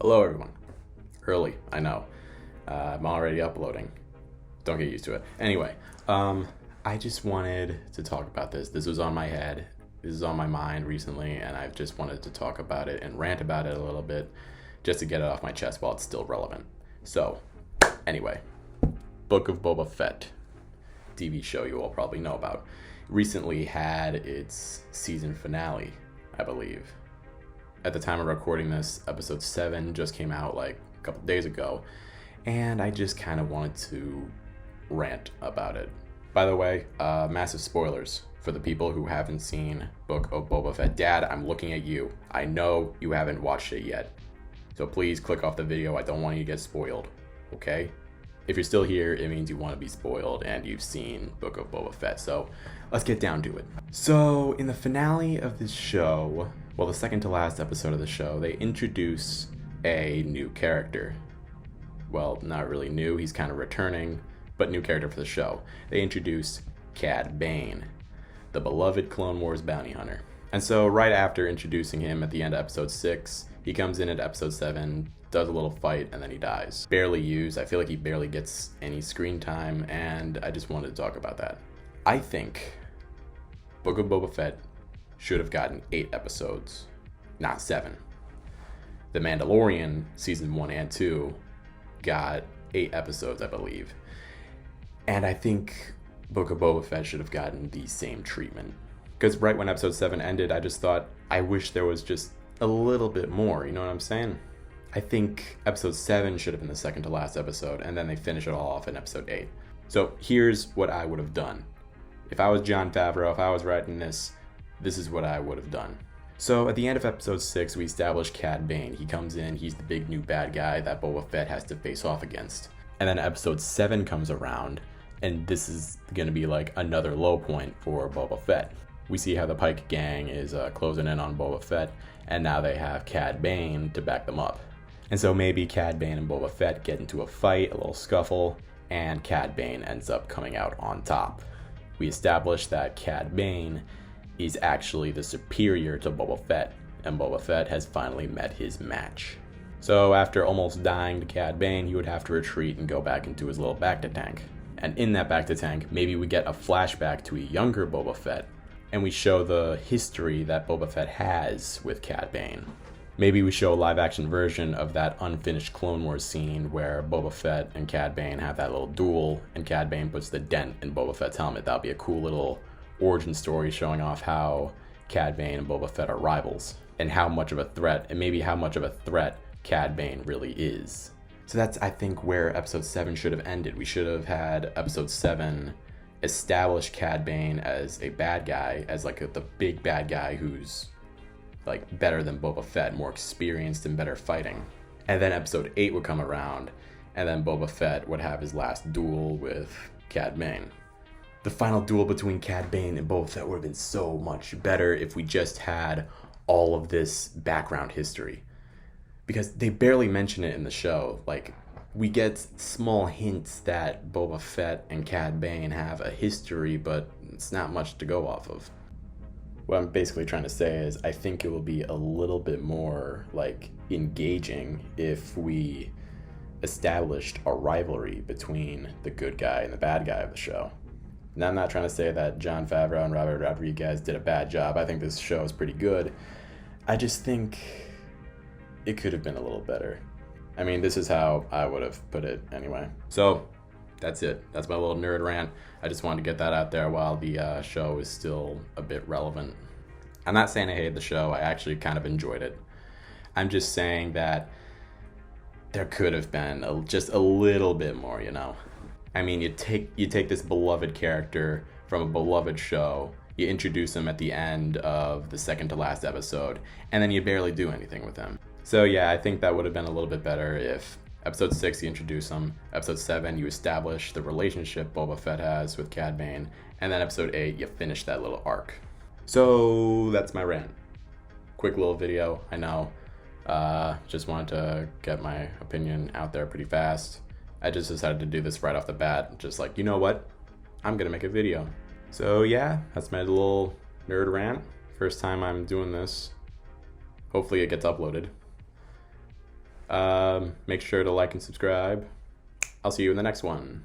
Hello everyone. Early, I know. I'm already uploading. Don't get used to it. Anyway, I just wanted to talk about this. This was on my head. This is on my mind recently, and I've just wanted to talk about it and rant about it a little bit just to get it off my chest while it's still relevant. So, anyway, Book of Boba Fett, TV show you all probably know about, recently had its season finale, I believe. At the time of recording this, episode 7 just came out like a couple days ago, and I just kind of wanted to rant about it. By the way, massive spoilers for the people who haven't seen Book of Boba Fett. Dad, I'm looking at you. I know you haven't watched it yet, so please click off the video. I don't want you to get spoiled, okay? If you're still here, it means you want to be spoiled and you've seen Book of Boba Fett, so let's get down to it. So, in the finale of this show, well, the second to last episode of the show, they introduce a new character. Well, not really new, he's kind of returning, but new character for the show. They introduce Cad Bane, the beloved Clone Wars bounty hunter. And so right after introducing him at the end of episode 6, he comes in at episode 7, does a little fight, and then he dies. Barely used. I feel like he barely gets any screen time, and I just wanted to talk about that. I think Book of Boba Fett should have gotten 8 episodes, not 7. The Mandalorian season 1 and 2 got 8 episodes, I believe. And I think Book of Boba Fett should have gotten the same treatment. Because right when episode 7 ended, I just thought, I wish there was just a little bit more, you know what I'm saying? I think episode 7 should have been the second to last episode, and then they finish it all off in episode 8. So here's what I would have done. If I was Jon Favreau, if I was writing this is what I would have done. So at the end of episode 6, we establish Cad Bane. He comes in, he's the big new bad guy that Boba Fett has to face off against. And then episode 7 comes around, and this is going to be like another low point for Boba Fett. We see how the Pike gang is closing in on Boba Fett, and now they have Cad Bane to back them up. And so maybe Cad Bane and Boba Fett get into a fight, a little scuffle, and Cad Bane ends up coming out on top. We establish that Cad Bane is actually the superior to Boba Fett, and Boba Fett has finally met his match. So after almost dying to Cad Bane, he would have to retreat and go back into his little bacta tank. And in that bacta tank, maybe we get a flashback to a younger Boba Fett, and we show the history that Boba Fett has with Cad Bane. Maybe we show a live-action version of that unfinished Clone Wars scene where Boba Fett and Cad Bane have that little duel, and Cad Bane puts the dent in Boba Fett's helmet. That would be a cool little origin story showing off how Cad Bane and Boba Fett are rivals, and how much of a threat, and maybe how much of a threat Cad Bane really is. So that's, I think, where episode 7 should have ended. We should have had episode 7 establish Cad Bane as a bad guy, as like the big bad guy who's like better than Boba Fett, more experienced and better fighting. And then episode 8 would come around, and then Boba Fett would have his last duel with Cad Bane. The final duel between Cad Bane and Boba Fett would have been so much better if we just had all of this background history. Because they barely mention it in the show. Like, we get small hints that Boba Fett and Cad Bane have a history, but it's not much to go off of. What I'm basically trying to say is I think it will be a little bit more, like, engaging if we established a rivalry between the good guy and the bad guy of the show. Now, I'm not trying to say that Jon Favreau and Robert Rodriguez did a bad job. I think this show is pretty good. I just think it could have been a little better. I mean, this is how I would have put it anyway. So, that's it. That's my little nerd rant. I just wanted to get that out there while the show is still a bit relevant. I'm not saying I hated the show. I actually kind of enjoyed it. I'm just saying that there could have been just a little bit more, you know? I mean, you take this beloved character from a beloved show, you introduce him at the end of the second to last episode, and then you barely do anything with him. So yeah, I think that would have been a little bit better if episode 6 you introduce him, episode 7 you establish the relationship Boba Fett has with Cad Bane, and then episode 8 you finish that little arc. So that's my rant. Quick little video, I know. Just wanted to get my opinion out there pretty fast. I just decided to do this right off the bat, just like, you know what? I'm gonna make a video. So yeah, that's my little nerd rant. First time I'm doing this. Hopefully it gets uploaded. Make sure to like and subscribe. I'll see you in the next one.